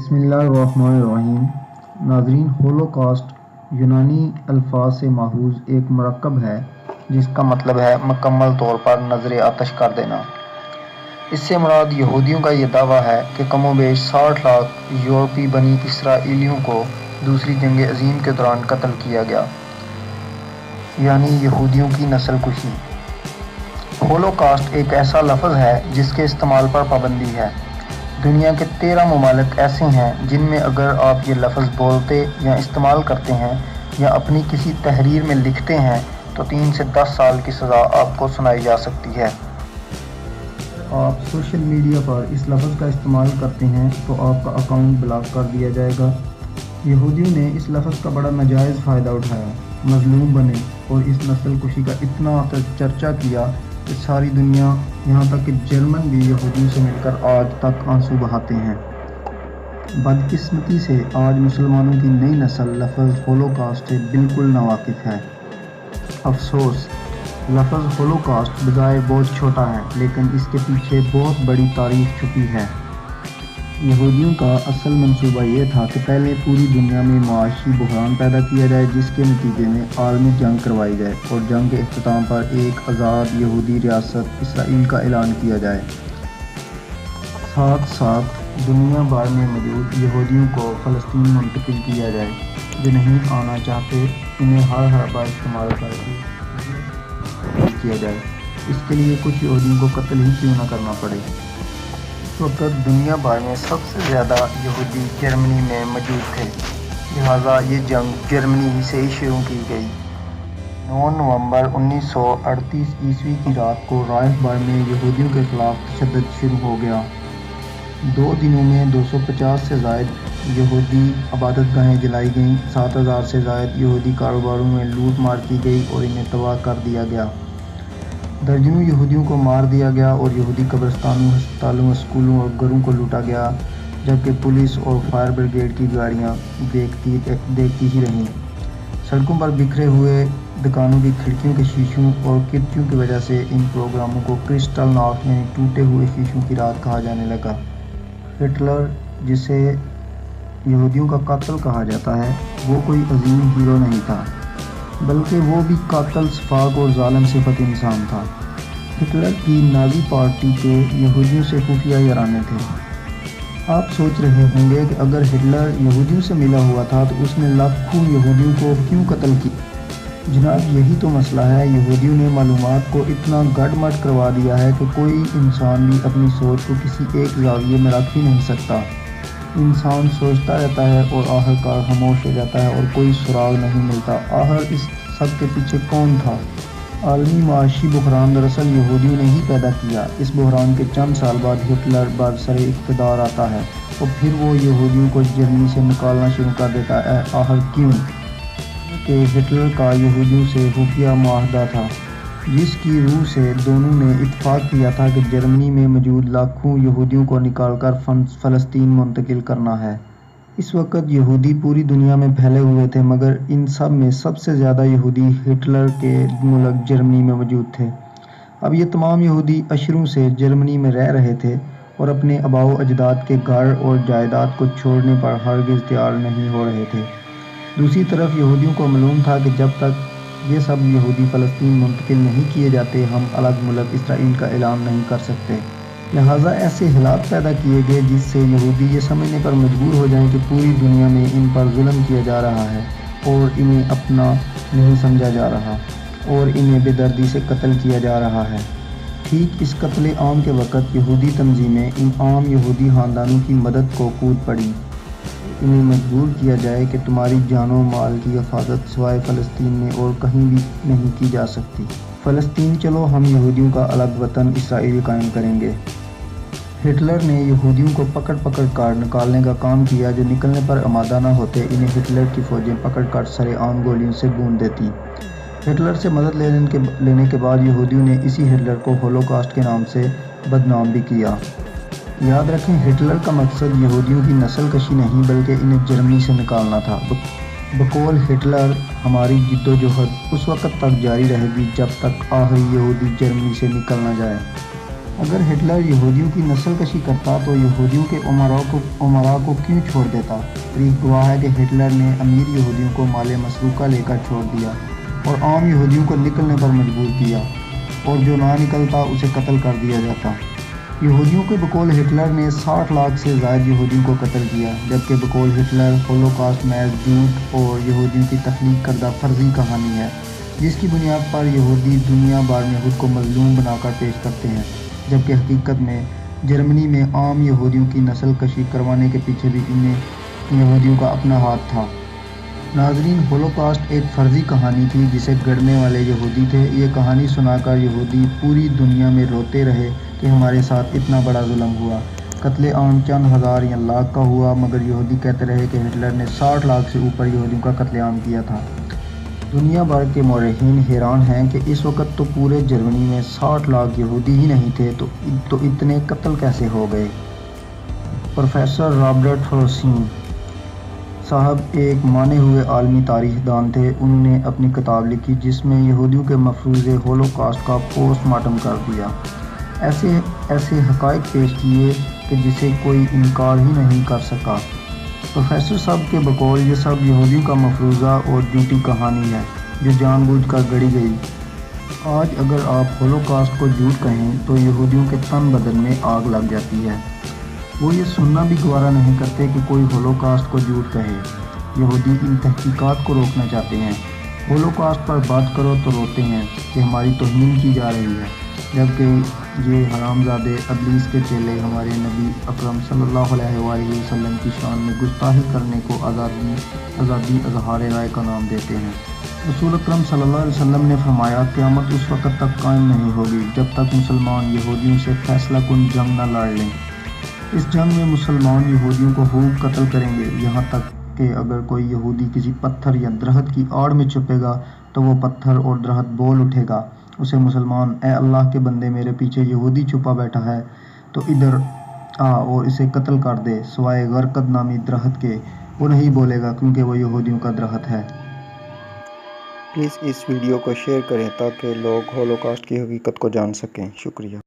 بسم اللہ الرحمن الرحیم۔ ناظرین، ہولوکاسٹ یونانی الفاظ سے ماخوذ ایک مرکب ہے جس کا مطلب ہے مکمل طور پر نذر آتش کر دینا۔ اس سے مراد یہودیوں کا یہ دعویٰ ہے کہ کم و بیش 60 لاکھ یورپی بنی اسرائیلیوں کو دوسری جنگ عظیم کے دوران قتل کیا گیا، یعنی یہودیوں کی نسل کشی۔ ہولوکاسٹ ایک ایسا لفظ ہے جس کے استعمال پر پابندی ہے۔ دنیا کے 13 ممالک ایسے ہیں جن میں اگر آپ یہ لفظ بولتے یا استعمال کرتے ہیں یا اپنی کسی تحریر میں لکھتے ہیں تو 3 سے 10 سال کی سزا آپ کو سنائی جا سکتی ہے۔ آپ سوشل میڈیا پر اس لفظ کا استعمال کرتے ہیں تو آپ کا اکاؤنٹ بلاک کر دیا جائے گا۔ یہودیوں نے اس لفظ کا بڑا ناجائز فائدہ اٹھایا، مظلوم بنے اور اس نسل کشی کا اتنا چرچا کیا کہ ساری دنیا، یہاں تک کہ جرمن بھی یہودیوں سے مل کر آج تک آنسو بہاتے ہیں۔ بدقسمتی سے آج مسلمانوں کی نئی نسل لفظ ہولوکاسٹ سے بالکل ناواقف ہے۔ افسوس، لفظ ہولوکاسٹ بظاہر بہت چھوٹا ہے لیکن اس کے پیچھے بہت بڑی تاریخ چھپی ہے۔ یہودیوں کا اصل منصوبہ یہ تھا کہ پہلے پوری دنیا میں معاشی بحران پیدا کیا جائے جس کے نتیجے میں عالمی جنگ کروائی جائے اور جنگ کے اختتام پر ایک آزاد یہودی ریاست اسرائیل کا اعلان کیا جائے۔ ساتھ ساتھ دنیا بھر میں موجود یہودیوں کو فلسطین منتقل کیا جائے۔ جو نہیں آنا چاہتے انہیں ہر حربہ استعمال کر کے کیا جائے۔ اس کے لیے کچھ یہودیوں کو قتل ہی کیوں نہ کرنا پڑے۔ اس وقت دنیا بھر میں سب سے زیادہ یہودی جرمنی میں موجود تھے، لہٰذا یہ جنگ جرمنی ہی سے ہی شروع کی گئی۔ 9 نومبر 1938 عیسوی کی رات کو رائخ بھر میں یہودیوں کے خلاف تشدد شروع ہو گیا۔ 2 دنوں میں 250 سے زائد یہودی عبادت گاہیں جلائی گئیں، 7000 سے زائد یہودی کاروباروں میں لوٹ مار کی گئی اور انہیں تباہ کر دیا گیا۔ درجنوں یہودیوں کو مار دیا گیا اور یہودی قبرستانوں، ہسپتالوں، اسکولوں اور گھروں کو لوٹا گیا، جبکہ پولیس اور فائر بریگیڈ کی گاڑیاں دیکھتی ہی رہیں۔ سڑکوں پر بکھرے ہوئے دکانوں کی کھڑکیوں کے شیشوں اور کرچیوں کی وجہ سے ان پروگراموں کو کرسٹل ناٹ یعنی ٹوٹے ہوئے شیشوں کی رات کہا جانے لگا۔ ہٹلر، جسے یہودیوں کا قاتل کہا جاتا ہے، وہ کوئی عظیم ہیرو نہیں تھا، بلکہ وہ بھی قاتل، سفاک اور ظالم صفت انسان تھا۔ ہٹلر کی نازی پارٹی کے یہودیوں سے خفیہ یارانے تھے۔ آپ سوچ رہے ہوں گے کہ اگر ہٹلر یہودیوں سے ملا ہوا تھا تو اس نے لاکھوں یہودیوں کو کیوں قتل کیا؟ جناب، یہی تو مسئلہ ہے۔ یہودیوں نے معلومات کو اتنا گڈ مڈ کروا دیا ہے کہ کوئی انسان بھی اپنی سوچ کو کسی ایک زاویے میں رکھ ہی نہیں سکتا۔ انسان سوچتا رہتا ہے اور آخرکار خاموش ہو جاتا ہے اور کوئی سراغ نہیں ملتا۔ آخر اس سب کے پیچھے کون تھا؟ عالمی معاشی بحران دراصل یہودیوں نے ہی پیدا کیا۔ اس بحران کے چند سال بعد ہٹلر برسر اقتدار آتا ہے اور پھر وہ یہودیوں کو جرمنی سے نکالنا شروع کر دیتا ہے۔ آخر کیوں؟ کہ ہٹلر کا یہودیوں سے خفیہ معاہدہ تھا جس کی روح سے دونوں نے اتفاق کیا تھا کہ جرمنی میں موجود لاکھوں یہودیوں کو نکال کر فلسطین منتقل کرنا ہے۔ اس وقت یہودی پوری دنیا میں پھیلے ہوئے تھے مگر ان سب میں سب سے زیادہ یہودی ہٹلر کے ملک جرمنی میں موجود تھے۔ اب یہ تمام یہودی اشروں سے جرمنی میں رہ رہے تھے اور اپنے آباء و اجداد کے گھر اور جائیداد کو چھوڑنے پر ہرگز تیار نہیں ہو رہے تھے۔ دوسری طرف یہودیوں کو معلوم تھا کہ جب تک یہ سب یہودی فلسطین منتقل نہیں کیے جاتے ہم الگ ملک اسرائیل کا اعلان نہیں کر سکتے۔ لہٰذا ایسے حالات پیدا کیے گئے جس سے یہودی یہ سمجھنے پر مجبور ہو جائیں کہ پوری دنیا میں ان پر ظلم کیا جا رہا ہے اور انہیں اپنا نہیں سمجھا جا رہا اور انہیں بے دردی سے قتل کیا جا رہا ہے۔ ٹھیک اس قتل عام کے وقت یہودی تنظیمیں ان عام یہودی خاندانوں کی مدد کو کود پڑیں۔ انہیں مجبور کیا جائے کہ تمہاری جان و مال کی حفاظت سوائے فلسطین میں اور کہیں بھی نہیں کی جا سکتی۔ فلسطین چلو، ہم یہودیوں کا الگ وطن اسرائیل قائم کریں گے۔ ہٹلر نے یہودیوں کو پکڑ پکڑ کر نکالنے کا کام کیا۔ جو نکلنے پر آمادہ نہ ہوتے انہیں ہٹلر کی فوجیں پکڑ کر سرے عام گولیوں سے بھون دیتی۔ ہٹلر سے مدد لینے کے بعد یہودیوں نے اسی ہٹلر کو ہولوکاسٹ کے نام سے بدنام بھی کیا۔ یاد رکھیں، ہٹلر کا مقصد یہودیوں کی نسل کشی نہیں بلکہ انہیں جرمنی سے نکالنا تھا۔ بقول ہٹلر، ہماری جدوجہد اس وقت تک جاری رہے گی جب تک آخری یہودی جرمنی سے نکل نہ جائے۔ اگر ہٹلر یہودیوں کی نسل کشی کرتا تو یہودیوں کے امراء کو کیوں چھوڑ دیتا؟ تاریخ گواہ ہے کہ ہٹلر نے امیر یہودیوں کو مال مسروقہ لے کر چھوڑ دیا اور عام یہودیوں کو نکلنے پر مجبور کیا، اور جو نہ نکلتا اسے قتل کر دیا جاتا۔ یہودیوں کے بقول ہٹلر نے 60 لاکھ سے زائد یہودیوں کو قتل کیا، جبکہ بقول ہٹلر ہولوکاسٹ محض جھوٹ اور یہودیوں کی تخلیق کردہ فرضی کہانی ہے، جس کی بنیاد پر یہودی دنیا بھر میں خود کو مظلوم بنا کر پیش کرتے ہیں، جبکہ حقیقت میں جرمنی میں عام یہودیوں کی نسل کشی کروانے کے پیچھے بھی انہیں یہودیوں کا اپنا ہاتھ تھا۔ ناظرین، ہولوکاسٹ ایک فرضی کہانی تھی جسے گڑھنے والے یہودی تھے۔ یہ کہانی سنا کر یہودی پوری دنیا میں روتے رہے کہ ہمارے ساتھ اتنا بڑا ظلم ہوا۔ قتل عام چند ہزار یا لاکھ کا ہوا، مگر یہودی کہتے رہے کہ ہٹلر نے 60 لاکھ سے اوپر یہودیوں کا قتل عام کیا تھا۔ دنیا بھر کے مورخین حیران ہیں کہ اس وقت تو پورے جرمنی میں 60 لاکھ یہودی ہی نہیں تھے تو اتنے قتل کیسے ہو گئے؟ پروفیسر رابرٹ فروسین صاحب ایک مانے ہوئے عالمی تاریخ دان تھے۔ انہوں نے اپنی کتاب لکھی جس میں یہودیوں کے مفروضے ہولوکاسٹ کا پوسٹ مارٹم کر دیا، ایسے حقائق پیش کیے کہ جسے کوئی انکار ہی نہیں کر سکا۔ پروفیسر صاحب کے بقول یہ سب یہودیوں کا مفروضہ اور جھوٹی کہانی ہے جو جان بوجھ کر گڑھی گئی۔ آج اگر آپ ہولوکاسٹ کو جھوٹ کہیں تو یہودیوں کے تن بدن میں آگ لگ جاتی ہے۔ وہ یہ سننا بھی گوارا نہیں کرتے کہ کوئی ہولوکاسٹ کو جھوٹ کہے۔ یہودی ان تحقیقات کو روکنا چاہتے ہیں۔ ہولوکاسٹ پر بات کرو تو روتے ہیں کہ ہماری توہین کی جا رہی ہے، جبکہ یہ حرامزادے ابلیس کے چیلے ہمارے نبی اکرم صلی اللہ علیہ وآلہ وسلم کی شان میں گستاخی کرنے کو آزادی اظہار رائے کا نام دیتے ہیں۔ رسول اکرم صلی اللہ علیہ وسلم نے فرمایا، قیامت اس وقت تک قائم نہیں ہوگی جب تک مسلمان یہودیوں سے فیصلہ کن جنگ نہ لڑ لیں۔ اس جنگ میں مسلمان یہودیوں کو خوب قتل کریں گے، یہاں تک کہ اگر کوئی یہودی کسی پتھر یا درخت کی آڑ میں چھپے گا تو وہ پتھر اور درخت بول اٹھے گا، اسے مسلمان، اے اللہ کے بندے، میرے پیچھے یہودی چھپا بیٹھا ہے تو ادھر آ اور اسے قتل کر دے، سوائے غرقد نامی درخت کے۔ وہ نہیں بولے گا کیونکہ وہ یہودیوں کا درخت ہے۔ پلیز اس ویڈیو کو شیئر کریں تاکہ لوگ ہولوکاسٹ کی حقیقت کو جان سکیں۔ شکریہ۔